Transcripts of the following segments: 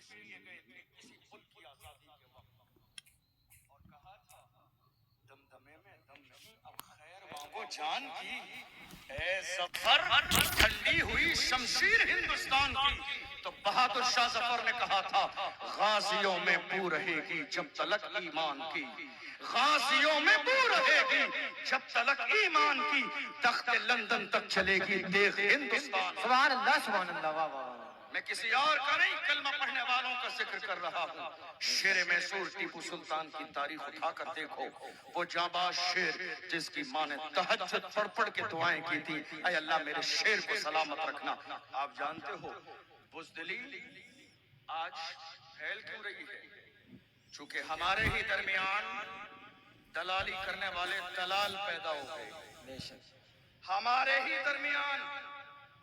کیے گئے تھے کسی ملک کی آزادی کے وقت اور کہا تھا دمدمے میں دم نہیں اب خیر مانگو جان کی اے ظفر ٹھنڈی ہوئی شمشیر ہندوستان کی تو بہادر شاہ ظفر نے کہا تھا غازیوں میں بو رہے گی جب تلک ایمان کی غازیوں میں بو رہے گی جب تلک ایمان کی تخت لندن تک چلے گی دیکھ ہندوستان سبحان اللہ سبحان اللہ واہ واہ میں کسی اور کا نہیں کلمہ پڑھنے والوں کا ذکر کر رہا ہوں شیر میسور ٹیپو سلطان کی تاریخ اٹھا کر دیکھو وہ جانباز شیر جس کی ماں نے تہجد پڑھ پڑھ کے دعائیں کی تھی اے اللہ میرے شیر کو سلامت رکھنا آپ جانتے ہو بزدلی آج پھیل کیوں رہی ہے چونکہ ہمارے ہی درمیان دلالی کرنے والے دلال پیدا ہو گئے ہمارے ہی درمیان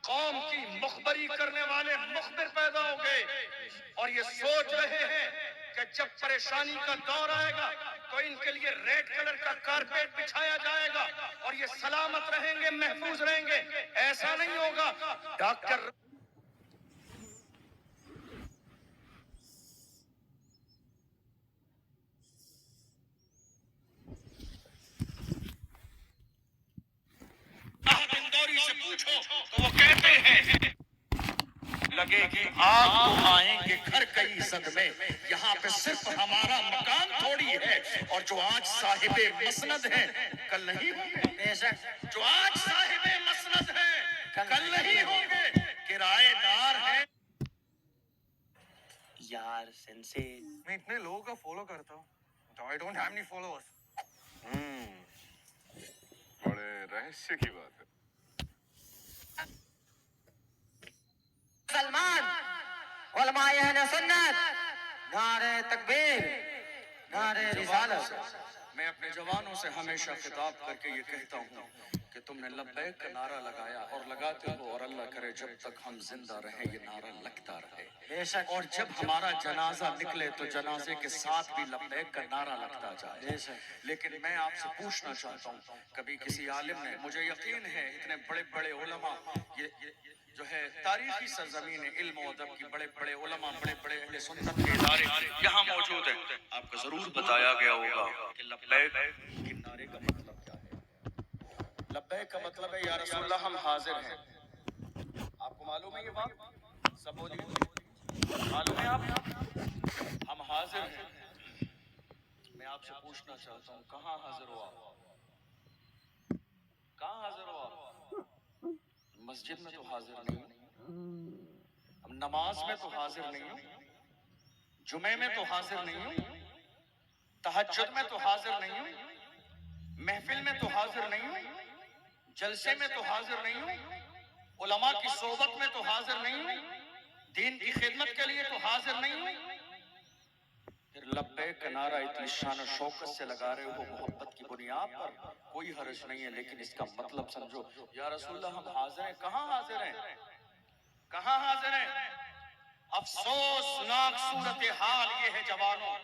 قوم کی مخبری کرنے والے مخبر پیدا ہو گئے اور یہ سوچ رہے ہیں کہ جب پریشانی کا دور آئے گا تو ان کے لیے ریڈ کلر کا کارپیٹ بچھایا جائے گا اور یہ سلامت رہیں گے محفوظ رہیں گے ایسا نہیں ہوگا ڈاکٹر بندوری سے پوچھو تو وہ کہتے ہیں لگے گی آگ تو آئیں گے گھر کئی صدمے یہاں پہ صرف ہمارا مکان تھوڑی ہے اور جو آج صاحب مسند ہیں کل نہیں ہوں گے جو آج صاحب مسند ہیں کل نہیں ہوں گے کرایہ دار ہیں یار سینسے میں اتنے لوگوں کا فالو کرتا ہوں I don't have any followers. بڑے رہسیہ کی بات ہے سلمان علماء اہل سنت نعرہ تکبیر نعرہ رسالت میں اپنے جوانوں سے ہمیشہ خطاب کر کے یہ کہتا ہوں کہ تم نے لبیک کا نعرہ لگایا اور لگاتے ہو اور اللہ کرے جب تک ہم زندہ رہیں یہ نعرہ لگتا رہے بے شک اور جب ہمارا جنازہ نکلے تو جنازے کے ساتھ بھی لبیک کا نعرہ لگتا جائے لیکن میں آپ سے پوچھنا چاہتا ہوں کبھی کسی عالم نے مجھے یقین ہے اتنے بڑے بڑے علماء یہ جو ہے تاریخی سرزمین علم و ادب کی بڑے بڑے علماء بڑے بڑے اہل سنت کے ادارے یہاں موجود ہیں آپ کو ضرور بتایا گیا ہوگا کہ لبیک کے نعرے کا مطلب کیا ہے لبیک کا مطلب ہے یا رسول اللہ ہم حاضر ہیں آپ کو معلوم ہے یہ بات سب بولیے معلوم ہے آپ ہم حاضر ہیں میں آپ سے پوچھنا چاہتا ہوں کہاں حاضر ہو آپ کہاں حاضر ہو آپ مسجد میں تو حاضر نہیں ہوں نماز میں تو حاضر نہیں ہوں جمعے میں تو حاضر نہیں ہوں تہجد میں تو حاضر نہیں ہوں محفل میں تو حاضر نہیں ہوں جلسے میں تو حاضر نہیں ہوں علماء کی صحبت میں تو حاضر نہیں ہوں دین کی خدمت کے لیے تو حاضر نہیں ہوں پھر لبیک کا نعرہ اتنی شان و شوکت سے لگا رہے ہو محبت کی بنیاد پر کوئی حرج نہیں ہے لیکن اس کا مطلب سمجھو یا رسول اللہ ہم حاضر ہیں کہاں حاضر ہیں کہاں حاضر ہیں افسوسناک صورتحال یہ ہے جوانوں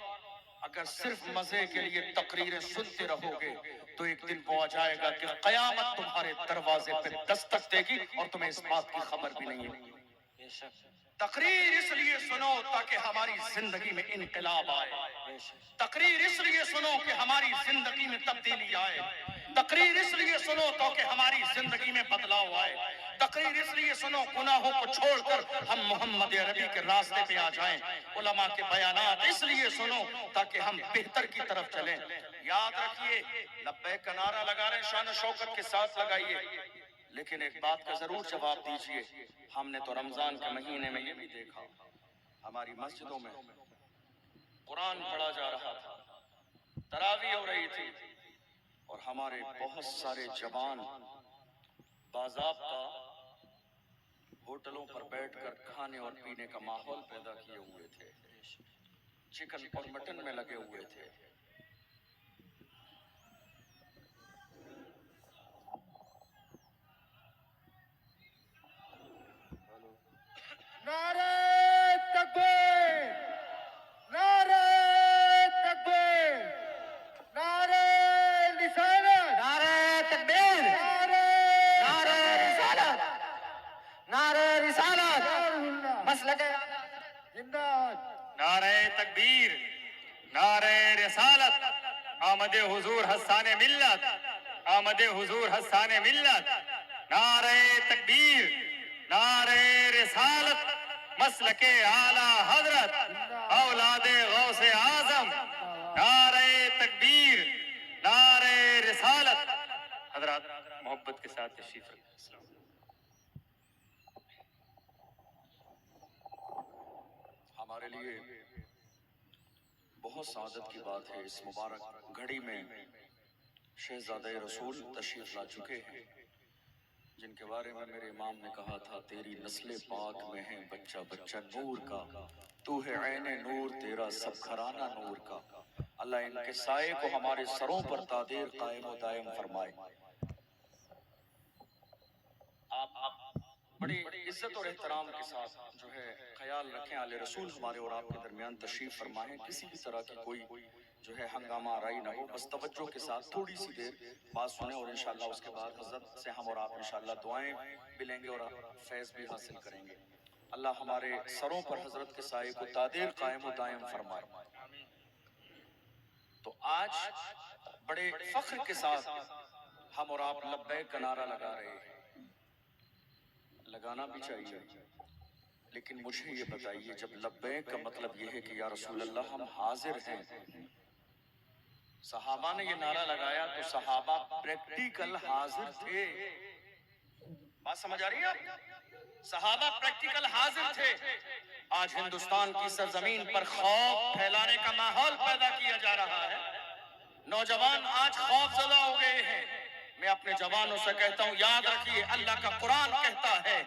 اگر صرف مزے کے لیے تقریریں سنتے رہو گے تو ایک دن وہ آ جائے گا کہ قیامت تمہارے دروازے پہ دستک دے گی اور تمہیں اس بات کی خبر بھی نہیں ہے تقریر اس لیے سنو تاکہ ہماری زندگی میں انقلاب آئے تقریر اس لیے سنو کہ ہماری زندگی میں تبدیلی آئے تقریر اس لیے سنو تاکہ ہماری زندگی میں بدلاؤ آئے تقریر اس لیے سنو گناہوں کو چھوڑ کر ہم محمد عربی کے راستے پہ آ جائیں علماء کے بیانات اس لیے سنو تاکہ ہم بہتر کی طرف چلیں یاد رکھیے لبیک کا نعرہ لگا رہے شان و شوکت کے ساتھ لگائیے لیکن ایک بات کا ضرور جواب دیجئے ہم نے تو رمضان کے مہینے میں یہ بھی دیکھا ہماری مسجدوں میں قرآن پڑھا جا رہا تھا تراویح ہو رہی تھی اور ہمارے بہت سارے جوان باضابطہ ہوٹلوں پر بیٹھ کر کھانے اور پینے کا ماحول پیدا کیے ہوئے تھے چکن اور مٹن میں لگے ہوئے تھے نعرہ تکبیر نعرہ تکبیر نعرہ رسالت نعرہ تکبیر نعرہ رسالت نعرہ رسالت مسلک زندہ باد نعرہ تکبیر، نعرہ رسالت، آمد حضور حسان ملت، آمد حضور حسان ملت، نعرہ تکبیر، نعرہ رسالت، مسلک اعلی حضرت اولاد غوث اعظم، نعرہ تکبیر، نعرہ رسالت۔ حضرات محبت کے ساتھ تشریف رکھیں۔ ہمارے لیے بہت سعادت کی بات ہے، اس مبارک گھڑی میں شہزادہ رسول تشریف لا چکے ہیں، جن کے بارے میں میرے امام نے کہا تھا تیری نسل پاک میں ہے بچہ بچہ نور کا، تو ہے عین نور تیرا سب گھرانہ نور کا۔ اللہ ان کے سائے کو ہمارے سروں پر تادیر قائم و دائم فرمائے۔ آپ بڑی عزت اور احترام کے ساتھ جو ہے خیال رکھیں، آل رسول ہمارے اور آپ کے درمیان تشریف فرمائیں، کسی بھی طرح کی کوئی جو ہے ہنگامہ آرائی نہ ہو، بس توجہ کے ساتھ تھوڑی سی دیر بات سنیں، اور انشاءاللہ اس کے بعد حضرت سے ہم اور آپ انشاءاللہ دعائیں بھی لیں گے اور فیض بھی حاصل کریں گے۔ اللہ ہمارے سروں پر حضرت کے سائے کو تادیر قائم و دائم فرمائے۔ تو آج بڑے فخر کے ساتھ ہم اور آپ لبیک کا نعرہ لگا رہے ہیں، لگانا بھی چاہیے، لیکن مجھے یہ بتائیے جب لبیک کا مطلب یہ ہے کہ یا رسول اللہ ہم حاضر ہیں، صحابہ نے یہ نعرہ لگایا تو صحابہ پریکٹیکل حاضر تھے، بات سمجھ آ رہی ہے آپ؟ صحابہ پریکٹیکل حاضر تھے۔ آج ہندوستان کی سرزمین پر خوف پھیلانے کا ماحول پیدا کیا جا رہا ہے، نوجوان آج خوف زدہ ہو گئے ہیں۔ میں اپنے جوانوں سے کہتا ہوں یاد رکھیے اللہ کا قرآن کہتا ہے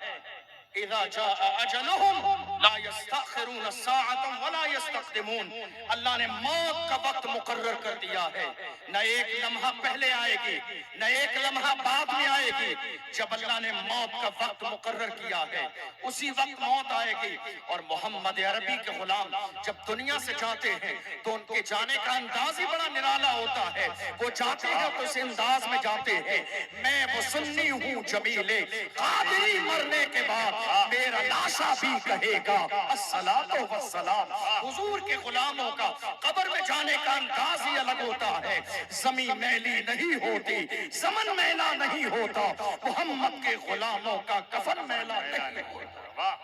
اذا جاء اجلهم لا يستأخرون الساعة ولا يستقدمون، اللہ نے موت کا وقت مقرر کر دیا ہے، نہ ایک لمحہ پہلے آئے گی نہ ایک لمحہ بعد میں آئے گی۔ جب اللہ نے موت کا وقت مقرر کیا ہے اسی وقت موت آئے گی۔ اور محمد عربی کے غلام جب دنیا سے جاتے ہیں تو ان کے جانے کا انداز ہی بڑا نرالا ہوتا ہے، وہ جاتے ہیں تو اس انداز میں جاتے ہیں، میں وہ سنی ہوں جمیلے قادری مرنے کے بعد میرا لاشا بھی کہے گا الصلاۃ والسلام۔ حضور کے غلاموں کا قبر میں جانے کا انداز ہی الگ ہوتا ہے، زمین میلی نہیں ہوتی، زمن میلا نہیں ہوتا، محمد کے غلاموں کا کفن میلا نہیں ہوتا۔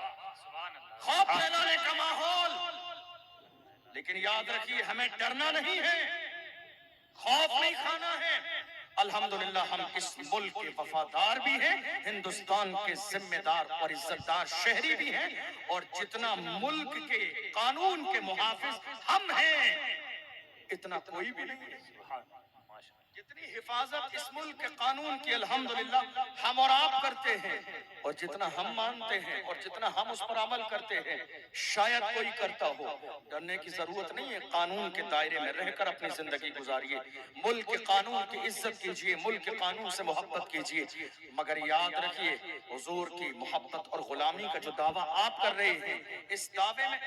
خوف پھیلانے کا ماحول، لیکن یاد رکھیے ہمیں ڈرنا نہیں ہے، خوف نہیں کھانا ہے۔ الحمدللہ ہم اس ملک کے وفادار بھی ہیں، ہندوستان کے ذمہ دار اور عزت دار شہری بھی ہیں، اور جتنا ملک کے قانون کے محافظ ہم ہیں اتنا کوئی بھی نہیں ہے۔ جتنی حفاظت اس ملک کے قانون کی الحمدللہ ہم اور آپ کرتے ہیں، اور جتنا ہم مانتے ہیں اور جتنا ہم اس پر عمل کرتے ہیں شاید کوئی کرتا ہو، ڈرنے کی ضرورت نہیں ہے۔ قانون کے دائرے میں رہ کر اپنی زندگی گزاریے، ملک کے قانون کی عزت کیجئے، ملک کے قانون سے محبت کیجئے، مگر یاد رکھیے حضور کی محبت اور غلامی کا جو دعویٰ آپ کر رہے ہیں اس دعوے میں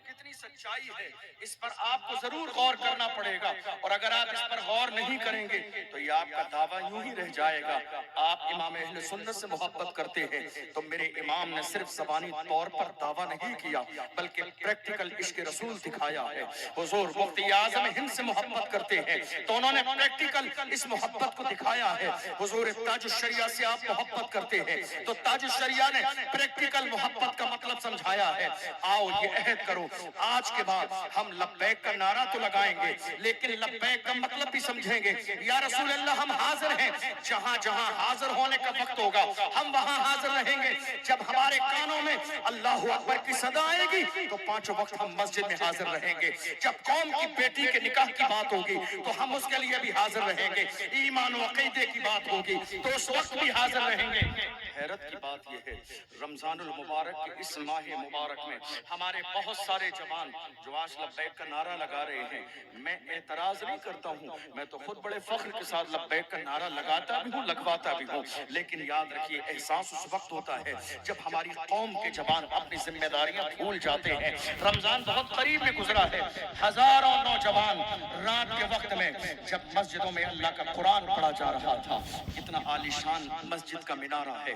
کتنی سچائی ہے اس پر آپ کو ضرور غور کرنا پڑے گا، اور اگر آپ اس پر غور نہیں کریں گے تو یہ آپ کا دعویٰ یوں ہی رہ جائے گا۔ آپ امام اہل سنت سے محبت کرتے ہیں تو میرے امام نے صرف زبانی طور پر دعویٰ نہیں کیا بلکہ پریکٹیکل عشق رسول دکھایا ہے۔ حضور مفتی اعظم ہند سے محبت کرتے ہیں تو انہوں نے پریکٹیکل اس محبت کو دکھایا ہے۔ حضور تاج الشریعہ سے آپ محبت کرتے ہیں تو تاج الشریعہ نے پریکٹیکل محبت کا مطلب سمجھایا ہے۔ آؤ یہ عہد کرو آج کے بعد ہم لبیک کا نعرہ تو لگائیں گے لیکن لبیک کا مطلب بھی سمجھیں گے۔ یا رسول اللہ ہم حاضر ہیں، جہاں جہاں حاضر ہونے کا وقت ہوگا ہم وہاں حاضر رہیں گے۔ جب ہمارے کانوں میں اللہ اکبر کی صدا آئے گی تو پانچوں وقت ہم مسجد میں حاضر رہیں گے۔ جب قوم کی بیٹی کے نکاح کی بات ہوگی تو ہم اس کے لیے بھی حاضر رہیں گے۔ ایمان و عقیدے کی بات ہوگی تو اس وقت بھی حاضر رہیں گے۔ حیرت کی بات یہ ہے رمضان المبارک کے اس ماہ مبارک میں ہمارے بہت سارے جوان جو آج لبیک کا نعرہ لگا رہے ہیں، میں اعتراض نہیں کرتا ہوں، میں تو خود بڑے فخر کے ساتھ لبیک کا نعرہ لگاتا بھی ہوں، لگواتا بھی ہوں، لیکن یاد رکھیے احساس اس وقت ہوتا ہے جب ہماری قوم کے جوان اپنی ذمہ داریاں بھول جاتے ہیں۔ رمضان بہت قریب میں گزرا ہے، ہزاروں نوجوان رات کے وقت میں جب مسجدوں میں اللہ کا قرآن پڑھا جا رہا تھا، کتنا عالیشان مسجد کا مینارہ ہے،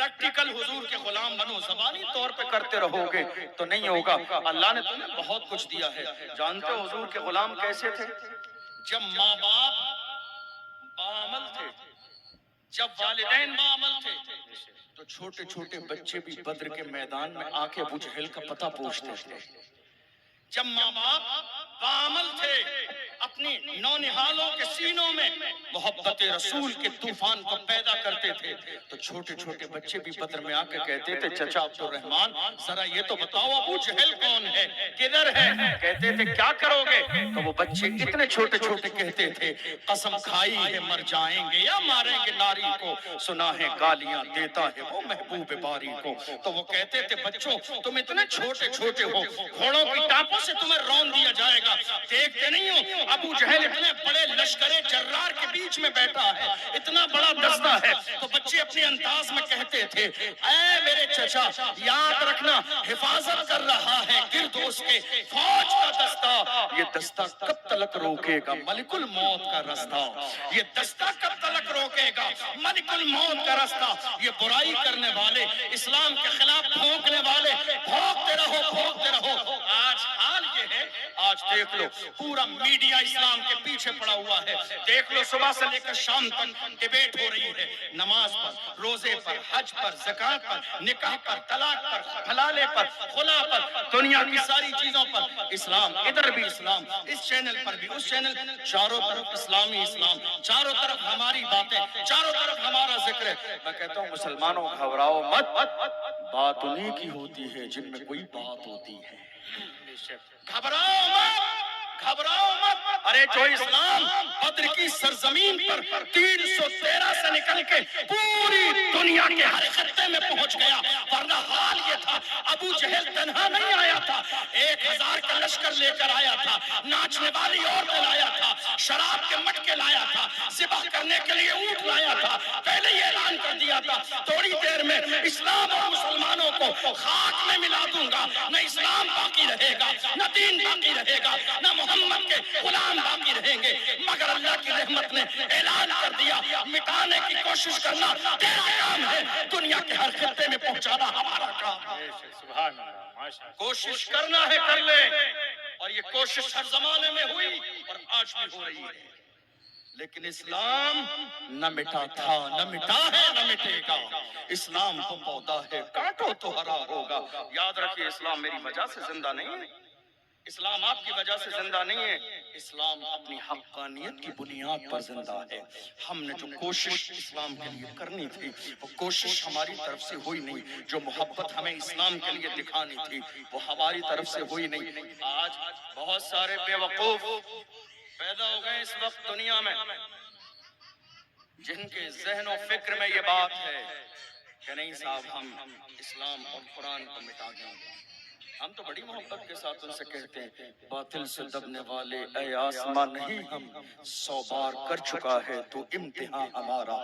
پریکٹیکل حضور کے غلام بنو، زبانی طور پہ کرتے رہو گے تو نہیں ہوگا۔ اللہ نے تمہیں بہت کچھ دیا ہے۔ جانتے ہو حضور کے غلام کیسے تھے؟ جب ماں باپ باعمل تھے، جب والدین باعمل تھے، تو چھوٹے چھوٹے بچے بھی بدر کے میدان میں آ کے ابو جہل کا پتہ پوچھتے تھے۔ جب ماں باپ باعمل تھے، اپنی نونہالوں کے سینوں میں محبت رسول کے طوفان کو پیدا کرتے تھے، تو چھوٹے چھوٹے بچے بھی بدر میں آ کے کہتے تھے چچا عبد الرحمن ذرا یہ تو بتاؤ ابو جہل کون ہے، کدھر ہے؟ کہتے تھے کیا کرو گے؟ تو وہ بچے اتنے چھوٹے چھوٹے کہتے تھے قسم کھائی ہے مر جائیں گے یا ماریں گے ناری کو، سنا ہے گالیاں دیتا ہے وہ محبوب باری کو۔ تو وہ کہتے تھے بچوں تم اتنے چھوٹے چھوٹے ہو، گھوڑوں کی ٹانپوں سے تمہیں رون دیا جائے گا، دیکھتے نہیں ہو ابو جہل اتنے بڑے لشکر جرار کے بیچ میں بیٹھا ہے، اتنا بڑا دستہ ہے۔ تو بچے اپنے انداز میں کہتے تھے اے میرے چچا یاد رکھنا حفاظت کر رہا ہے گرد اس کے فوج کا دستہ، یہ دستہ کب تلک روکے گا ملک الموت کا رستہ، یہ دستہ کب تلک روکے گا ملک الموت کا رستہ۔ یہ برائی کرنے والے، اسلام کے خلاف بھونکنے والے بھونکتے رہو بھونکتے رہو۔ آج حال یہ ہے، آج دیکھ لو پورا میڈیا اسلام کے پیچھے پڑا ہوا ہے، دیکھ لو صبح سے لے کر شام تک ڈیبیٹ ہو رہی ہے، نماز پر، روزے پر، حج پر، زکوٰۃ پر، نکاح پر، طلاق پر، حلالے پر، خلا پر، دنیا کی ساری چیزوں پر اسلام، ادھر بھی اسلام، اس چینل پر بھی، اس چینل، چاروں طرف اسلامی اسلام، چاروں طرف ہماری باتیں، چاروں طرف ہمارا ذکر ہے۔ میں کہتا ہوں مسلمانوں گھبراؤ مت، بات انہی کی ہوتی ہے جن میں کوئی بات ہوتی ہے، گھبراؤ مت، گھبراؤ مت۔ ارے جو اسلام بدر کی سرزمین پر 313 سے نکل کے پوری دنیا کے ہر خطے میں پہنچ گیا، ورنہ حال یہ تھا ابو جہل تنہا نہیں آیا تھا، 1000 کا لشکر لے کر آیا تھا، ناچنے والی عورتیں لایا تھا، شراب کے مٹکے لایا تھا، ذبح کرنے کے لیے اونٹ لایا تھا، پہلے یہ اعلان کر دیا تھا تھوڑی دیر میں اسلام اور مسلمانوں کو خاک میں ملا دوں گا، نہ اسلام باقی رہے گا، نہ دین باقی رہے گا، نہ محمد کے غلام باقی رہیں گے، مگر اللہ کی رحمت نے اعلان کر دیا مٹانے کی کوشش کرنا تیرا کام ہے، دنیا کے ہر خطے میں پہنچانا ہمارا کام ہے۔ سبحان اللہ، ماشاءاللہ۔ کوشش کرنا ہے کر لے، اور یہ کوشش ہر زمانے میں ہوئی اور آج بھی ہو رہی ہے، لیکن اسلام نہ مٹا تھا، نہ مٹا ہے، نہ مٹے گا۔ اسلام تو پودا ہے، کاٹو تو ہرا ہوگا۔ یاد رکھیے اسلام میری وجہ سے زندہ نہیں ہے، اسلام آپ کی وجہ سے زندہ نہیں ہے، اسلام اپنی حقانیت کی بنیاد پر زندہ ہے۔ ہم نے جو کوشش اسلام کے لیے کرنی تھی وہ کوشش ہماری طرف سے ہوئی نہیں، جو محبت ہمیں اسلام کے لیے دکھانی تھی وہ ہماری طرف سے ہوئی نہیں۔ آج بہت سارے بے وقوف پیدا ہو گئے اس وقت دنیا میں، جن کے ذہن و فکر میں یہ بات ہے کہ نہیں صاحب ہم اسلام اور قرآن کو مٹا دیں گے۔ ہم تو بڑی محبت کے ساتھ ان سے کہتے ہیں باطل سے دبنے والے اے آسمان نہیں ہم 100 بار کر چکا ہے تو امتحان ہمارا،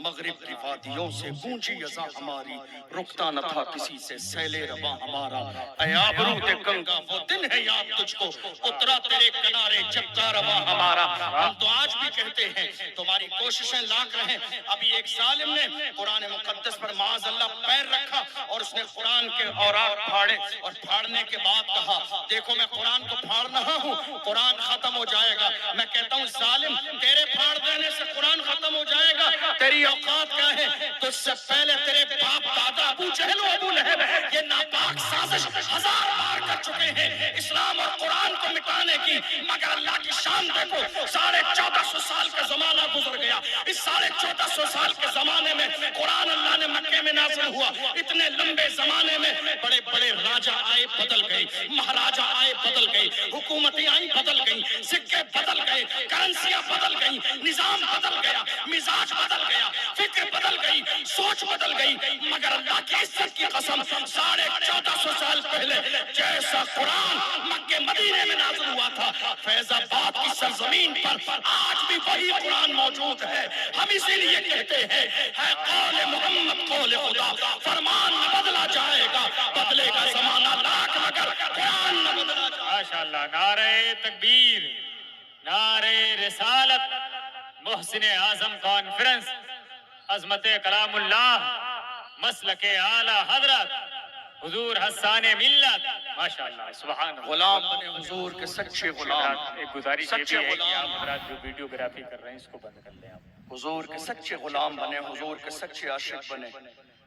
مغرب کی وادیوں سے گونجی اذاں ہماری، رکتا نہ تھا کسی سے سیل رواں ہمارا، اے آبرو دے گنگا وہ دن ہے یاد تجھ کو، اترا تیرے کنارے جب کا رواں ہمارا۔ ہم تو آج بھی کہتے ہیں تمہاری کوششیں لاکھ رہیں۔ ابھی ایک ظالم نے قرآن مقدس پر معاذ اللہ پیر رکھا اور اس نے قرآن کے اوراق پھاڑے، اور پھاڑنے کے بعد کہا دیکھو میں قرآن کو پھاڑ رہا ہوں، قرآن ختم ہو جائے گا۔ میں کہتا ہوں ظالم تیرے پھاڑ دینے سے قرآن ختم ہو جائے گا، تیری اوقات کیا ہے؟ تجھ سے پہلے تیرے باپ دادا ابو جہل و ابو لہب یہ ناپاک سازش 1000 بار کر چکے ہیں اسلام اور قرآن کو مٹانے کی، مگر اللہ کی شان دیکھو 1450 سال کا زمانہ گزر گیا، اس 1450 سال کے زمانے میں قرآن اللہ نے مکے میں نازل ہوا، اتنے لمبے زمانے میں بڑے بڑے راجہ آئے بدل گئے، مہاراجہ آئے بدل گئے، حکومتیں آئیں بدل گئیں، سکے بدل گئے، کرنسیاں بدل گئیں، نظام بدل گیا، مزاج بدل گیا، فکر بدل گئی، سوچ بدل گئی، مگر اللہ کی عزت کی قسم 1450 سال پہلے جیسا قرآن مکے مدینے میں نازل ہوا تھا فیض آباد کی سرزمین پر آج بھی وہی قرآن موجود ہے۔ ہم اسی لیے کہتے ہیں ہے قول محمد قول خدا، فرمان نہ بدلا جائے گا، بدلے گا زمانہ لاکھ مگر قرآن نہ بدلا جائے گا۔ ماشاءاللہ، نعرہ تکبیر، نعرہ رسالت، محسن اعظم کانفرنس، عظمت کلام اللہ، مسلک اعلی حضرت حضور حسان ملت ماشاءاللہ سبحان اللہ. غلام بنے حضور کے سچے غلام، ایک گزارش یہ سچے بھی ہے کہ غلام، آپ حضرات جو ویڈیوگرافی کر رہے ہیں اس کو بند کر لیں آپ. حضور کے سچے غلام بنے، حضور کے سچے عاشق بنے.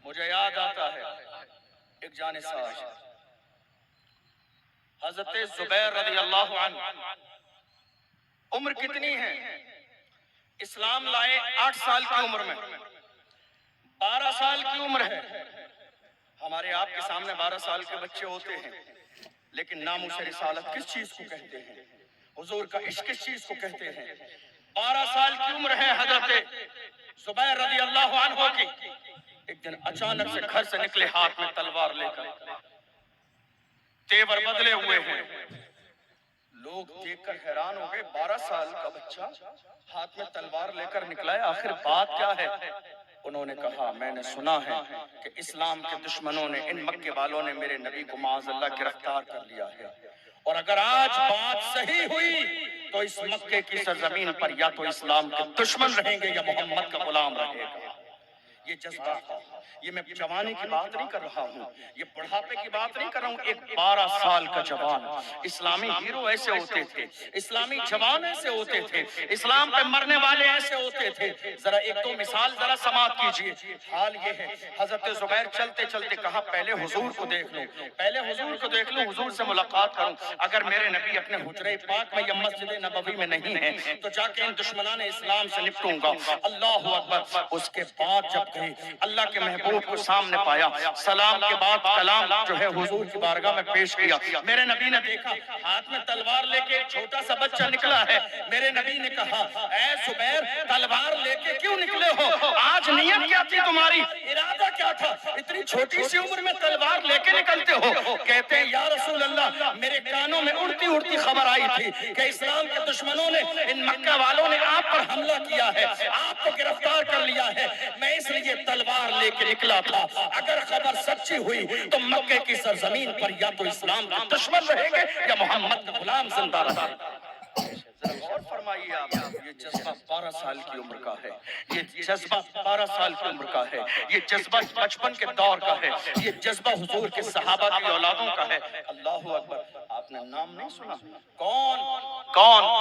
مجھے یاد آتا ہے ایک جانساز حضرت زبیر رضی اللہ عنہ، عمر کتنی ہے؟ اسلام لائے 8 سال کی عمر میں، 12 سال کی عمر ہے. ہمارے آپ کے سامنے 12 سال کے بچے ہوتے ہیں، لیکن ناموس رسالت کس چیز کو کہتے ہیں؟ حضور کا عشق کس چیز کو کہتے ہیں؟ 12 سال کی عمر ہے حضرت زبیر رضی اللہ عنہ کی. ایک دن اچانک سے گھر سے نکلے ہاتھ میں تلوار لے کر، تیور بدلے ہوئے ہیں. لوگ دیکھ کر حیران ہو گئے، 12 سال کا بچہ ہاتھ میں تلوار لے کر نکلا ہے، آخر بات کیا ہے؟ انہوں نے کہا میں نے سنا ہے کہ اسلام کے دشمنوں نے، ان مکے والوں نے میرے نبی کو معاذ اللہ گرفتار کر لیا ہے، اور اگر آج بات صحیح ہوئی تو اس مکے کی سرزمین پر یا تو اسلام کے دشمن رہیں گے یا محمد کا غلام رہے گا. یہ جذبہ تھا. یہ میں جوانی کی بات نہیں کر رہا ہوں، یہ بڑھاپے کی بات نہیں کر رہا ہوں. ایک 12 سال کا جوان، اسلامی ہیرو ایسے ہوتے تھے، اسلامی جوان ایسے ہوتے تھے، اسلام پہ مرنے والے ایسے ہوتے تھے. ذرا ایک دو مثال ذرا سماعت کیجئے. حال یہ ہے حضرت زبیر چلتے چلتے کہا پہلے حضور کو دیکھ لوں، پہلے حضور کو دیکھ لوں، حضور سے ملاقات کروں. اگر میرے نبی اپنے حجرہ پاک میں یا مسجد نبوی میں نہیں ہیں تو جا کے ان دشمنان اسلام سے نپٹوں گا. اللہ اکبر. اس کے بعد جب گئے اللہ کے محبوب کو سامنے پایا، سلام کے بعد کلام جو ہے حضور کی بارگاہ میں پیش کیا. میرے نبی نے دیکھا ہاتھ میں تلوار لے کے چھوٹا سا بچہ نکلا ہے. میرے نبی نے کہا اے زبیر تلوار لے کے کیوں نکلے ہو؟ آج نیت کیا تھی تمہاری؟ ارادہ کیا تھا؟ اتنی چھوٹی سی عمر میں تلوار لے کے نکلتے ہو؟ کہتے ہیں یا رسول اللہ میرے کانوں میں اڑتی اڑتی خبر آئی تھی کہ اسلام کے دشمنوں نے، ان مکہ والوں نے آپ پر حملہ کیا ہے، آپ کو گرفتار کر لیا ہے. میں اس لیے تلوار لے کے نکلا تھا. اگر خبر سچی ہوئی تو مکے کی سرزمین پر یا تو اسلام کے دشمن رہیں گے یا محمد کا غلام زندہ رہے گا. ذرا غور فرمائیے آپ، یہ جذبہ 12 سال کی عمر کا ہے، یہ جذبہ 12 سال کی عمر کا ہے، یہ جذبہ بچپن کے دور کا ہے، یہ جذبہ حضور کے صحابہ کی اولادوں کا ہے. اللہ اکبر. آپ نے نام نہیں سنا؟ کون؟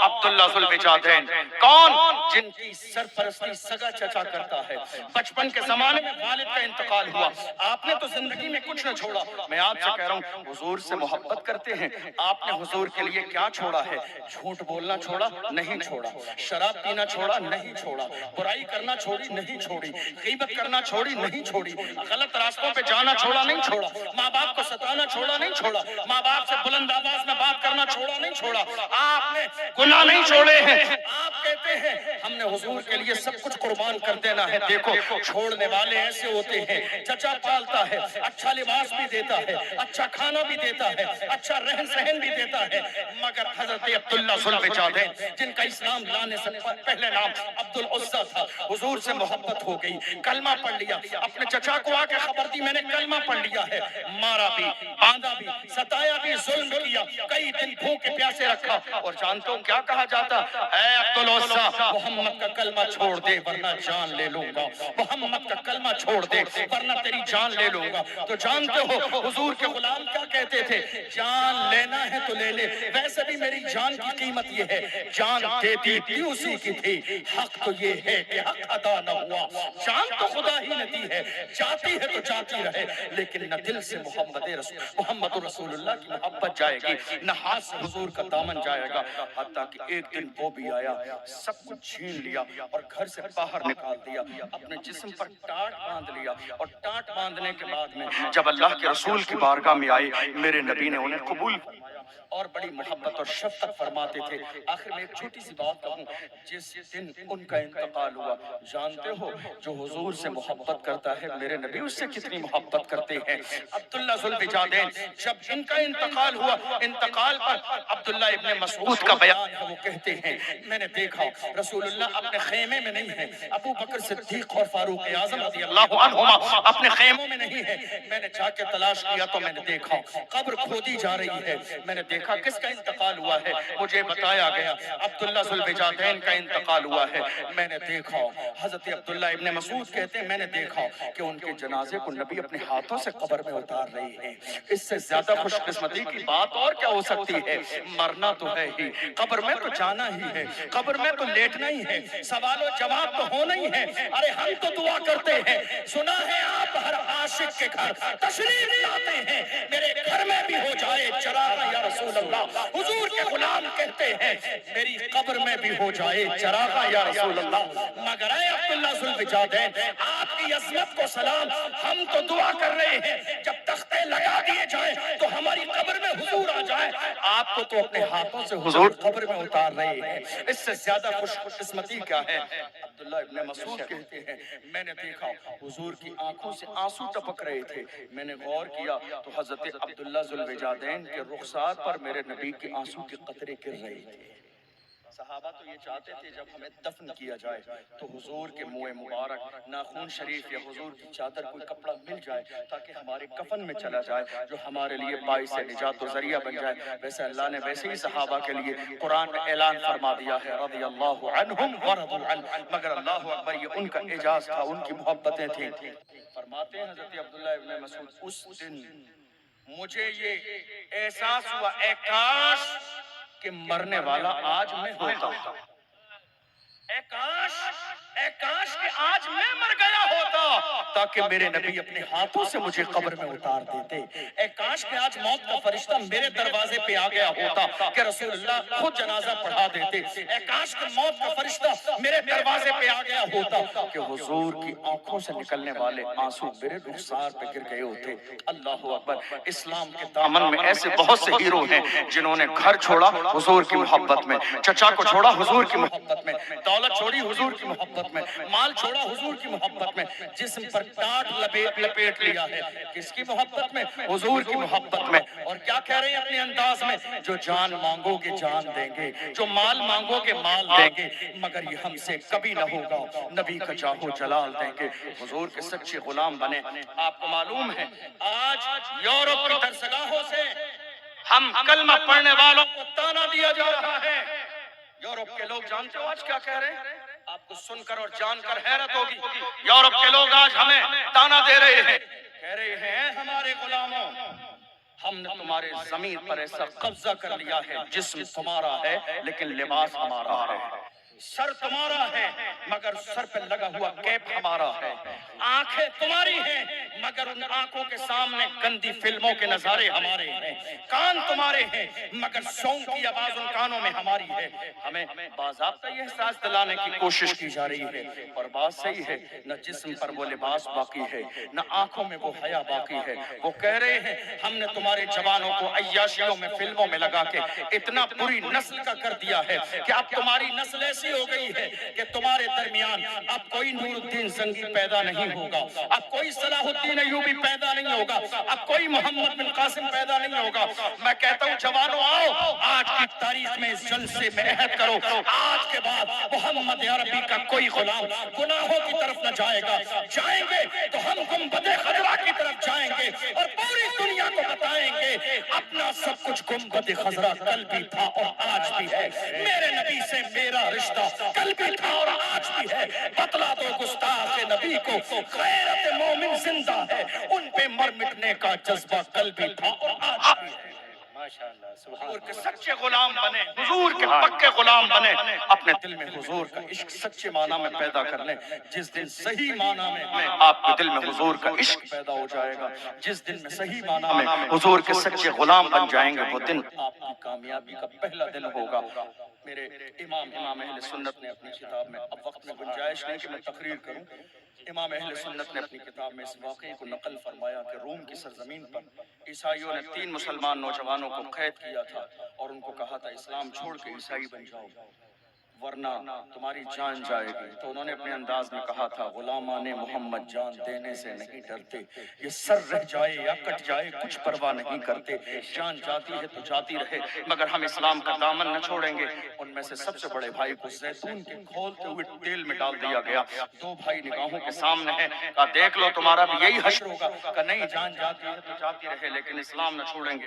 عبداللہ ذوالوجادین. کون؟ جن کی سرپرستی سگا چچا کرتا ہے. بچپن کے زمانے میں والد کا انتقال ہوا، آپ نے تو زندگی میں کچھ نہ چھوڑا. میں آپ سے کہہ رہا ہوں حضور سے محبت کرتے ہیں، آپ نے حضور کے لیے کیا چھوڑا ہے؟ جھوٹ بولنا چھوڑا؟ نہیں چھوڑا. شراب پینا چھوڑا؟ نہیں چھوڑا. برائی کرنا چھوڑی؟ نہیں چھوڑی. غیبت کرنا چھوڑی؟ نہیں چھوڑی. غلط راستوں پہ جانا چھوڑا؟ نہیں چھوڑا. ماں باپ کو ستانا چھوڑا؟ نہیں چھوڑا. ماں باپ سے بلند آواز میں بات کرنا چھوڑا؟ نہیں چھوڑا. آپ نے گناہ نہیں چھوڑے ہیں. آپ کہتے ہیں ہم نے حضور کے لیے سب کچھ قربان کر دینا ہے. دیکھو چھوڑنے والے ایسے ہوتے ہیں، چچا پالتا ہے، اچھا لباس بھی دیتا ہے، اچھا کھانا بھی دیتا ہے، اچھا رہن سہن بھی دیتا ہے، مگر حضرت عبداللہ ذوالوجادین جن کا اسلام لانے سے پہلے نام عبدالعزیٰ تھا، حضور سے محبت ہو گئی، کلمہ پڑھ لیا. اپنے چچا کو آ کے خبر دی میں نے کلمہ پڑھ لیا ہے. مارا بھی، باندھا بھی، ستایا بھی، ظلم کیا، کئی دن بھوکے پیاسے رکھا. اور جانتے ہو کیا کہا جاتا؟ اے عبدالعزیٰ محمد کا کلمہ چھوڑ دے ورنہ جان لے لوں گا. محمد کا کلمہ چھوڑ دے ورنہ تیری جان لے لوں گا. تو جانتے ہو حضور کے غلام کیا کہتے تھے؟ جان لینا ہے تو لے لے، ویسے بھی میری جان کی قیمت یہ ہے، جان دیتی بھی اسی کی تھی. حق تو یہ ہے کہ حق ادا نہ ہوا. جان تو خدا ہی نے دی ہے، جاتی ہے تو جاتی رہے، لیکن نہ دل سے محمد رسول اللہ کی محبت جائے گی، نہ ہاتھ سے حضور کا دامن جائے گا. حتیٰ کہ ایک دن وہ بھی آیا، سب کچھ چھین لیا اور گھر سے باہر نکال دیا، اپنے جسم پر ٹاٹ باندھ لیا. اور ٹاٹ باندھنے کے بعد میں جب اللہ کے رسول کی بارگاہ میں آئے، میرے نبی نے انہیں قبول اور بڑی محبت اور شفقت فرماتے تھے. آخر میں ایک چھوٹی سی بات کہوں، جس دن ان کا انتقال ہوا، جانتے ہو جو حضور سے محبت کرتا ہے میرے نبی اس سے کتنی محبت کرتے ہیں؟ عبداللہ ذوالوجادین جب ان کا انتقال ہوا، انتقال پر عبداللہ ابن مسعود کا بیان ہے، وہ کہتے ہیں میں نے دیکھا رسول اللہ اپنے خیمے میں نہیں ہے، ابو بکر صدیق اور فاروق اعظم رضی اللہ عنہما اپنے خیموں میں نہیں ہے. میں نے جا کے تلاش کیا تو میں نے دیکھا قبر کھودی جا رہی ہے. میں نے دیکھا دیکھا کس کا انتقال ہوا ہے، مجھے بتایا گیا عبداللہ ذوالوجادین کا انتقال ہوا ہے۔ میں نے دیکھا، حضرت عبداللہ ابن مسعود کہتے ہیں میں نے دیکھا کہ ان کے جنازے کو نبی اپنے ہاتھوں سے قبر میں اتار رہی ہے۔ اس سے زیادہ خوش قسمتی کی بات اور کیا ہو سکتی ہے؟ مرنا تو ہے ہی، قبر میں تو جانا ہی ہے، قبر میں تو لیٹنا ہی ہے، سوال و جواب تو ہونا ہی ہے۔ ارے ہم تو دعا کرتے ہیں، سنا ہے آپ ہر عاشق کے گھر تشریف لاتے ہیں، میرے گھر میں بھی ہو جائے چراغ یا رسول اللہ۔ حضور کے غلام کہتے ہیں میری قبر میں بھی ہو جائے چراغ یا رسول اللہ۔ مگر اے عبداللہ ذوالوجادین، آپ کی عظمت کو سلام، ہم تو دعا کر رہے ہیں جب تختے لگا دیے جائیں تو ہماری قبر میں حضور آ جائے، آپ کو تو اپنے ہاتھوں سے حضور قبر میں اتار رہے ہیں، اس سے زیادہ خوش قسمتی کیا ہے؟ عبداللہ ابن مسعود کہتے ہیں میں نے دیکھا حضور کی آنکھوں سے آنسو ٹپک رہے تھے، میں نے غور کیا تو حضرت عبداللہ ذوالوجادین کے رخسار پر میرے نبی کے آنسو کے قطرے گر رہے تھے۔ صحابہ تو یہ چاہتے تھے جب ہمیں دفن کیا جائے تو حضور کے منہ مبارک، ناخن شریف یا حضور کی چادر کوئی کپڑا مل جائے تاکہ ہمارے کفن میں چلا جائے جو ہمارے لیے باعث نجات و ذریعہ بن جائے۔ ویسے اللہ نے ویسے ہی صحابہ کے لیے قرآن میں اعلان فرما دیا ہے رضی اللہ عنہم ورضوا عنہ، مگر اللہ اکبر یہ ان کا اعجاز تھا، ان کی محبتیں تھیں۔ فرماتے ہیں حضرت عبداللہ ابن مسعود اس دن مجھے یہ احساس ہوا اے کاش کہ مرنے والا آج میں ہوتا، اے کاش کہ آج میں مر گیا ہوتا تاکہ میرے نبی اپنے ہاتھوں سے مجھے قبر میں اتار دیتے، اے کاش کہ آج موت کا فرشتہ میرے دروازے پہ آ گیا ہوتا کہ رسول اللہ خود جنازہ پڑھا دیتے، اے کاش کہ موت کا فرشتہ میرے دروازے پہ آ گیا ہوتا کہ حضور کی آنکھوں سے نکلنے والے آنسو میرے رخسار پہ گر گئے ہوتے۔ اللہ اکبر، اسلام کے دامن میں ایسے بہت سے ہیرو ہیں جنہوں نے گھر چھوڑا حضور کی محبت میں، چچا کو چھوڑا حضور کی محبت میں، دولت چھوڑی حضور کی محبت میں، مال چھوڑا حضور کی محبت میں، جسم پر ٹاٹ لپیٹ لیا ہے کس کی محبت میں؟ حضور کی محبت میں۔ اور کیا کہہ رہے ہیں اپنے انداز میں؟ جو جان مانگو گے جان دیں گے، جو مال مانگو گے مال دیں گے، مگر یہ ہم سے کبھی نہ ہوگا، نبی کا جاہ و جلال دیں گے۔ حضور کے سچے غلام بنے۔ آپ کو معلوم ہے آج یورپ کی درسگاہوں سے ہم کلمہ پڑھنے والوں کو تانا دیا جا رہا ہے۔ یورپ کے لوگ جانتے ہو آج کیا کہہ رہے ہیں؟ آپ کو سن کر اور جان کر حیرت ہوگی، یورپ کے لوگ آج ہمیں تانا دے رہے ہیں، کہہ رہے ہیں ہمارے غلاموں ہم نے تمہارے زمین پر ایسا قبضہ کر لیا ہے، جسم تمہارا ہے لیکن لباس ہمارا ہے، سر تمہارا ہے مگر سر پہ لگا ہوا کیپ ہمارا ہے، آنکھیں تمہاری ہیں مگر ان آنکھوں کے سامنے گندی فلموں کے نظارے ہمارے ہیں، کان تمہارے ہیں مگر سونگ کی آواز ان کانوں میں ہماری ہے۔ ہمیں باضابطہ یہ احساس دلانے کی کوشش کی جا رہی ہے، اور بات صحیح ہے، نہ جسم پر وہ لباس باقی ہے نہ آنکھوں میں وہ حیا باقی ہے۔ وہ کہہ رہے ہیں ہم نے تمہارے جوانوں کو عیاشیوں میں فلموں میں لگا کے اتنا بری نسل کا کر دیا ہے کہ اب تمہاری نسل ایسی ہو گئی ہے کہ تمہارے درمیان اب کوئی نور الدین زنگی پیدا نہیں ہوگا، اب کوئی صلاح الدین ایوبی پیدا نہیں ہوگا، اب کوئی محمد بن قاسم پیدا نہیں ہوگا۔ میں کہتا ہوں جوانوں آؤ، آج کی تاریخ میں اس جلسے میں عہد کرو، آج کے بعد محمد عربی کا کوئی غلام گناہوں کی طرف نہ جائے گا، جائیں گے تو ہم گنبد خضرا کی طرف جائیں گے اور پوری دنیا کو بتائیں گے اپنا سب کچھ گنبد خضرا کل بھی تھا اور آج بھی ہے، میرے نبی سے میرا رشتہ کل بھی تھا اور آج بھی ہے، بتلا دو گستاخ نبی کو غیرت مومن زندہ ہے، ان پہ مر مٹنے کا جذبہ کل بھی تھا اور آج بھی ہے۔ حضور کے سچے غلام بنے، حضور کے پکے غلام بنے، اپنے دل میں حضور کا عشق سچے معنی میں پیدا کر لیں۔ جس دن صحیح معنی میں آپ کے دل میں حضور کا عشق پیدا ہو جائے گا، جس دن میں صحیح معنی میں حضور کے سچے غلام بن جائیں گے، وہ دن آپ کی کامیابی کا پہلا دن ہوگا۔ میرے امام اہل سنت نے اپنی کتاب میں، اب وقت میں گنجائش نہیں کہ میں تقریر کروں، امام اہل سنت نے اپنی کتاب میں اس واقعے کو نقل فرمایا کہ روم کی سرزمین پر عیسائیوں نے 3 مسلمان نوجوانوں کو قید کیا تھا اور ان کو کہا تھا اسلام چھوڑ کے عیسائی بن جاؤ ورنہ تمہاری جان جائے گی۔ تو انہوں نے اپنے انداز میں کہا تھا غلامان محمد جان دینے سے نہیں ڈرتے، یہ سر رہ جائے یا کٹ جائے کچھ پرواہ نہیں کرتے، جان جاتی ہے تو جاتی رہے مگر ہم اسلام کا دامن نہ چھوڑیں گے۔ ان میں سے سب سے بڑے بھائی کو زیتون کے کھولتے ہوئے تیل میں ڈال دیا گیا، 2 بھائی نگاہوں کے سامنے ہیں، کہا دیکھ لو تمہارا بھی یہی حشر ہوگا، کہا نہیں جان جاتی ہے تو جاتی رہے لیکن اسلام نہ چھوڑیں گے۔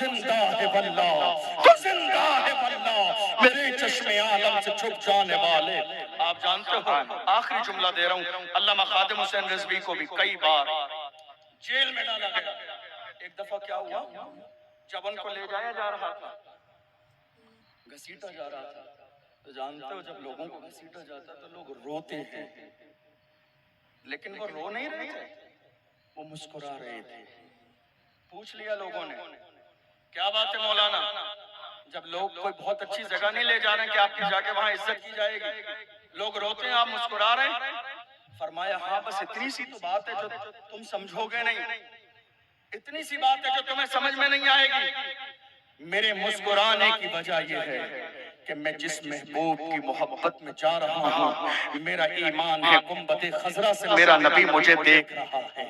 زندہ ہے واللہ، تو زندہ ہے واللہ، میرے چشم عالم سے چھپ جانے والے۔ آپ جانتے ہو آخری جملہ دے رہا ہوں، علامہ خادم حسین رضوی کو بھی کئی بار جیل میں ڈالا گیا۔ ایک دفعہ کیا ہوا، جب ان کو لے جایا جا رہا تھا، گھسیٹا جا رہا تھا، تو جانتے ہو جب لوگوں کو گھسیٹا جاتا تو لوگ روتے ہیں، لیکن وہ رو نہیں رہے تھے، وہ مسکرا رہے تھے۔ پوچھ لیا لوگوں نے کیا بات ہے مولانا، جب لوگ کوئی بہت اچھی جگہ نہیں لے جا رہے ہیں کہ آپ کی جا کے وہاں عزت کی جائے گی، لوگ روتے ہیں آپ مسکرا رہے ہیں؟ فرمایا ہاں بس اتنی سی تو بات ہے جو تم سمجھو گے نہیں، اتنی سی بات ہے جو تمہیں سمجھ میں نہیں آئے گی۔ میرے مسکرانے کی وجہ یہ ہے کہ میں جس محبوب کی محبت میں جا رہا ہوں، میرا ایمان ہے گنبد خضرا سے میرا نبی مجھے دیکھ رہا ہے،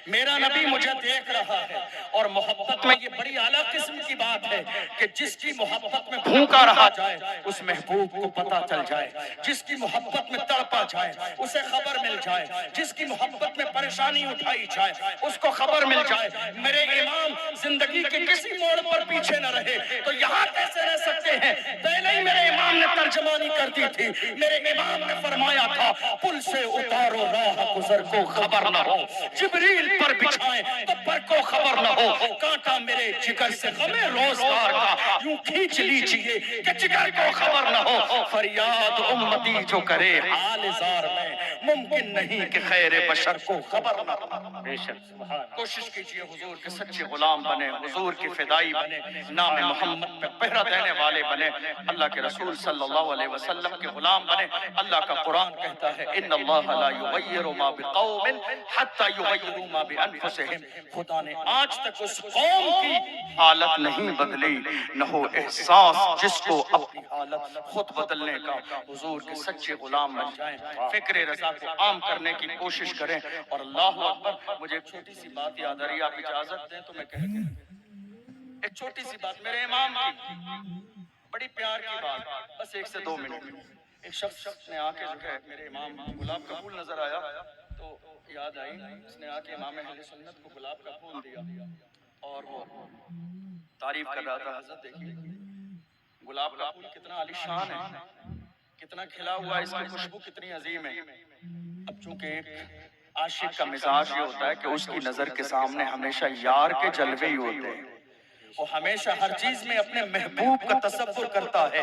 میرا نبی مجھے دیکھ رہا ہے۔ اور محبت میں یہ بڑی اعلیٰ قسم کی بات ہے کہ جس کی محبت میں بھوکا رہا جائے اس محبوب کو پتہ چل جائے، جس کی محبت میں تڑپا جائے اسے خبر مل جائے، جس کی محبت میں پریشانی اٹھائی جائے اس کو خبر مل جائے۔ میرے امام زندگی کے کسی موڑ پر پیچھے نہ رہے تو یہاں کیسے رہ سکتے ہیں؟ پہلے ہی میرے امام نے ترجمانی کر دی تھی، میرے امام نے فرمایا تھا پل سے اتارو راہ گزر کو خبر نہ ہو، جبریل پر بچھائیں تو پر کو خبر نہ ہو، کانٹا میرے جگر سے غم روزگار کا یوں کھینچ لیجئے کہ جگر کو خبر نہ ہو۔ فریاد امتی جو کرے حال زار میں، ممکن نہیں کہ خیر بشر کو خبر نہ ہو۔ بے شک سبحان کوشش کیجئے حضور کے سچے غلام بنے، حضور کی فدائی بنے، نام محمد پہ پہرہ دینے والے بنے، اللہ کے رسول صلی اللہ علیہ وسلم کے غلام بنے۔ اللہ کا قرآن کہتا ہے ان اللہ لا یغیر ما بقوم حتی یغیروا ما بانفسہم، خدا نے آج تک اس قوم کی حالت نہیں بدلی، نہ ہو احساس جس کو اپنی حالت خود بدلنے کا۔ حضور کے سچے غلام بن جائیں، فکر رضا کو عام کرنے کی کوشش کریں۔ اور اللہ اکبر، مجھے ایک چھوٹی سی بات یاد آ رہی ہے، آپ اجازت دیں تو میں کہہ دوں ایک چھوٹی سی بات میرے امام کی، بڑی پیار کی بات، بس 1 سے 2 منٹ۔ ایک شخص نے آ کے جو ہے میرے امام گلاب کا پھول نظر آیا تو یاد آئی، اس نے آ کے امام اہل سنت کو گلاب کا پھول دیا اور وہ تعریف کر رہا تھا، حضرت دیکھیے گلاب کا پھول کتنا عالی شان ہے، کتنا کھلا ہوا ہے، اس کی خوشبو کتنی عظیم ہے۔ اب چونکہ ایک عاشق کا مزاج یہ ہوتا ہے کہ اس کی نظر کے سامنے ہمیشہ یار کے جلوے ہی ہوتے ہیں، وہ ہمیشہ ہر چیز میں اپنے محبوب کا تصور کرتا ہے۔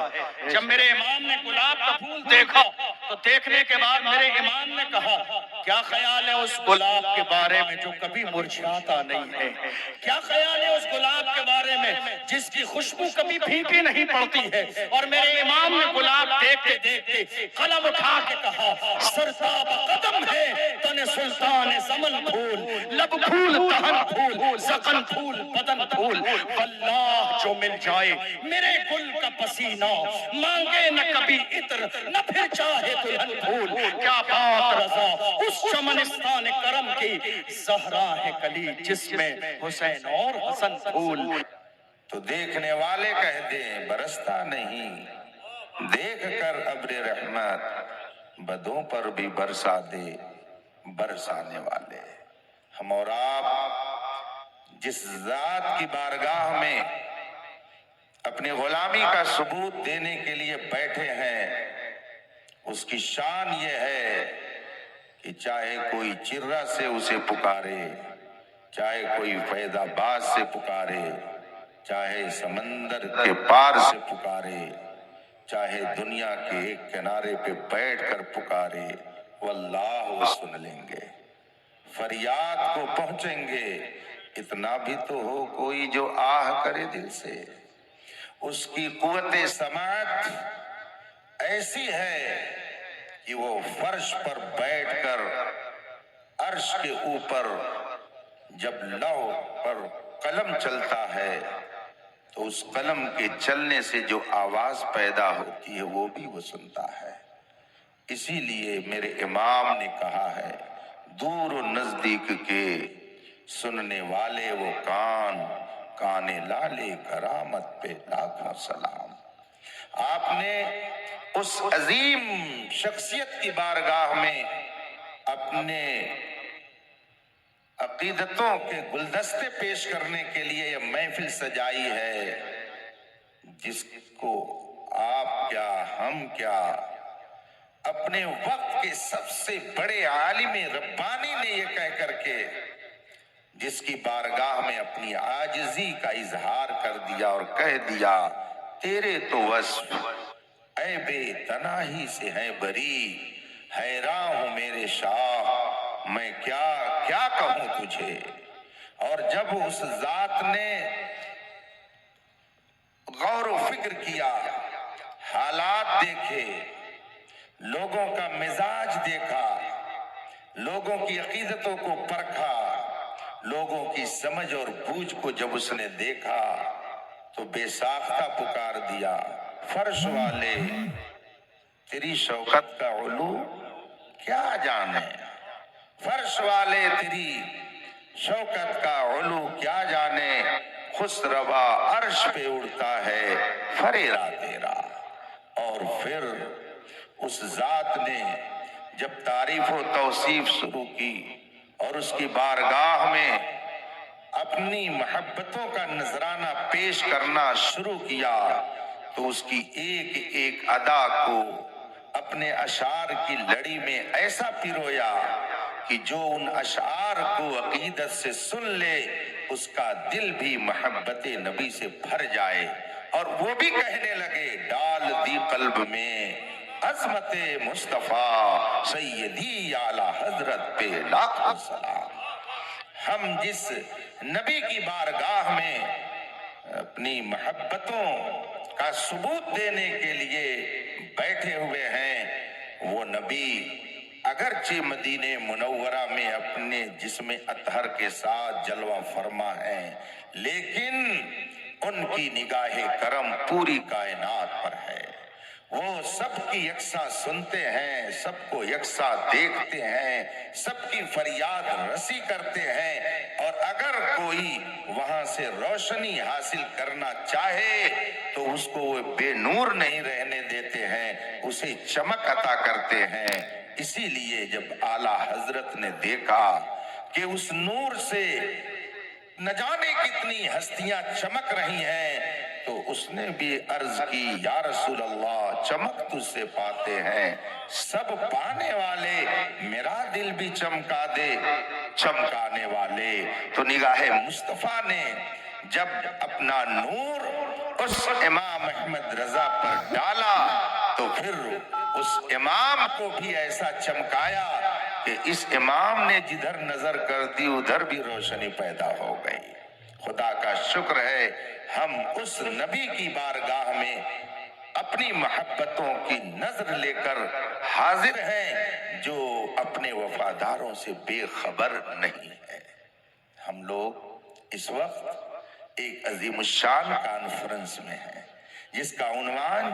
جب میرے امام نے گلاب کا پھول دیکھا تو دیکھنے کے بعد میرے امام نے کہا کیا خیال ہے اس گلاب کے بارے میں جو کبھی مرجھاتا نہیں ہے؟ کیا خیال ہے اس گلاب کے بارے میں جس کی خوشبو کبھی پھیکی نہیں پڑتی ہے؟ اور میرے امام نے گلاب دیکھتے دیکھتے قلم اٹھا کے کہا سرتاب قدم ہے تن سلطان زمن پھول، لب پھول دہن پھول، زقن پھول بدن پھول، واللہ جو مل جائے میرے گل کا پسینہ، مانگے نہ کبھی عطر نہ پھر چاہے دلہن پھول۔ کیا بات رضا اس چمنستان کرم کی، زہرا ہے کلی جس میں حسین اور حسن پھول۔ تو دیکھنے والے کہہ دیں برستا نہیں، دیکھ کر ابر رحمت بدوں پر بھی برسا دے برسانے والے۔ ہم اور آپ جس ذات کی بارگاہ میں اپنی غلامی کا ثبوت دینے کے لیے بیٹھے ہیں، اس کی شان یہ ہے کہ چاہے کوئی چرہ سے اسے پکارے، چاہے کوئی فیض آباد سے پکارے، چاہے سمندر کے پار سے پکارے، چاہے دنیا کے ایک کنارے پہ بیٹھ کر پکارے، واللہ وہ سن لیں گے، فریاد کو پہنچیں گے۔ اتنا بھی تو ہو کوئی جو آہ کرے دل سے، اس کی قوت سماعت ایسی ہے کہ وہ فرش پر بیٹھ کر عرش کے اوپر جب لوح پر قلم چلتا ہے تو اس قلم کے چلنے سے جو آواز پیدا ہوتی ہے وہ بھی وہ سنتا ہے۔ اسی لیے میرے امام نے کہا ہے دور و نزدیک کے سننے والے وہ کان، کان لالے کرامت پہ لاکھوں سلام۔ آپ نے اس عظیم شخصیت کی بارگاہ میں اپنے عقیدتوں کے گلدستے پیش کرنے کے لیے یہ محفل سجائی ہے، جس کو آپ کیا ہم کیا اپنے وقت کے سب سے بڑے عالم ربانی نے یہ کہہ کر کے جس کی بارگاہ میں اپنی عاجزی کا اظہار کر دیا اور کہہ دیا تیرے تو وصف اے بے تناہی سے ہے بری، حیران ہوں میرے شاہ میں کیا کیا کہوں تجھے۔ اور جب اس ذات نے غور و فکر کیا، حالات دیکھے، لوگوں کا مزاج دیکھا، لوگوں کی عقیدتوں کو پرکھا، لوگوں کی سمجھ اور بوجھ کو جب اس نے دیکھا تو بے ساختہ پکار دیا فرش والے تیری شوکت کا علو کیا جانے، فرش والے تیری شوکت کا علو کیا جانے، خسروا عرش پہ اڑتا ہے فریرا تیرا۔ اور پھر اس ذات نے جب تعریف و توصیف شروع کی اور اس کی بارگاہ میں اپنی محبتوں کا نذرانہ پیش کرنا شروع کیا تو اس کی ایک ایک ادا کو اپنے اشعار کی لڑی میں ایسا پیرویا کہ جو ان اشعار کو عقیدت سے سن لے اس کا دل بھی محبت نبی سے بھر جائے، اور وہ بھی کہنے لگے ڈال دی قلب میں عظمت مصطفیٰ سیدی اعلی حضرت پہ لاکھوں سلام۔ ہم جس نبی کی بارگاہ میں اپنی محبتوں کا ثبوت دینے کے لیے بیٹھے ہوئے ہیں، وہ نبی اگرچہ مدینہ منورہ میں اپنے جسم اطہر کے ساتھ جلوہ فرما ہیں، لیکن ان کی نگاہ کرم پوری کائنات پر ہے۔ وہ سب کی یکساں سنتے ہیں، سب کو یکساں دیکھتے ہیں، سب کی فریاد رسی کرتے ہیں، اور اگر کوئی وہاں سے روشنی حاصل کرنا چاہے تو اس کو وہ بے نور نہیں رہنے دیتے ہیں، اسے چمک عطا کرتے ہیں۔ اسی لیے جب اعلیٰ حضرت نے دیکھا کہ اس نور سے نہ جانے کتنی ہستیاں چمک رہی ہیں تو اس نے بھی عرض کی یا رسول اللہ چمک تجھ سے پاتے ہیں، سب پانے والے میرا دل بھی چمکا دے چمکانے والے۔ تو نگاہ مصطفیٰ نے جب اپنا نور اس امام احمد رضا پر ڈالا تو پھر اس امام کو بھی ایسا چمکایا کہ اس امام نے جدھر نظر کر دی ادھر بھی روشنی پیدا ہو گئی۔ خدا کا شکر ہے ہم اس نبی کی بارگاہ میں اپنی محبتوں کی نظر لے کر حاضر ہیں جو اپنے وفاداروں سے بے خبر نہیں ہے۔ ہم لوگ اس وقت ایک عظیم الشان کانفرنس میں ہیں جس کا عنوان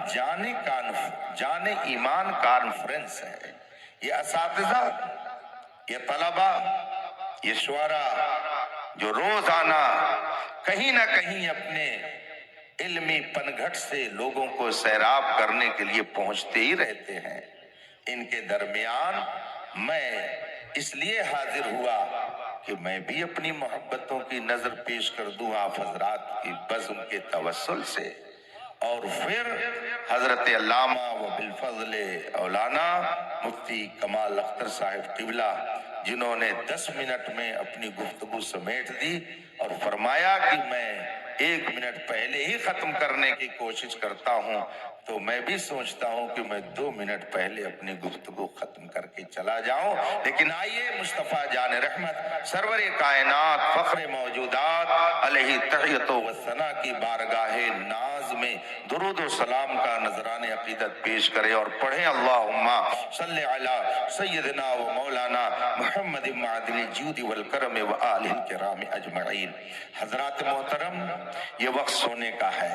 جان ایمان کانفرنس ہے۔ یہ اساتذہ، یہ طلبہ، یہ شعراء جو روزانہ کہیں نہ کہیں اپنے علمی پنگھٹ سے لوگوں کو سیراب کرنے کے لیے پہنچتے ہی رہتے ہیں، ان کے درمیان میں اس لیے حاضر ہوا کہ میں بھی اپنی محبتوں کی نظر پیش کر دوں آپ حضرات کی بزم کے توسل سے، اور پھر حضرت علامہ و بالفضل اولانا مفتی کمال اختر صاحب قبلہ جنہوں نے 10 منٹ میں اپنی گفتگو سمیٹ دی اور فرمایا کہ میں 1 منٹ پہلے ہی ختم کرنے کی کوشش کرتا ہوں، تو میں بھی سوچتا ہوں کہ میں 2 منٹ پہلے اپنی گفتگو ختم کر کے چلا جاؤں، لیکن آئیے مصطفیٰ جان رحمت سرور کائنات فخر موجودات علیہ تحیت و ثنا کی بارگاہ ناز میں درود و سلام کا نذران عقیدت پیش کرے اور پڑھیں اللہم صلی علی سیدنا و مولانا محمد معدن الجود والکرم و آلہ الکرام اجمعین۔ حضرات محترم، یہ وقت سونے کا ہے،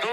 2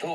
2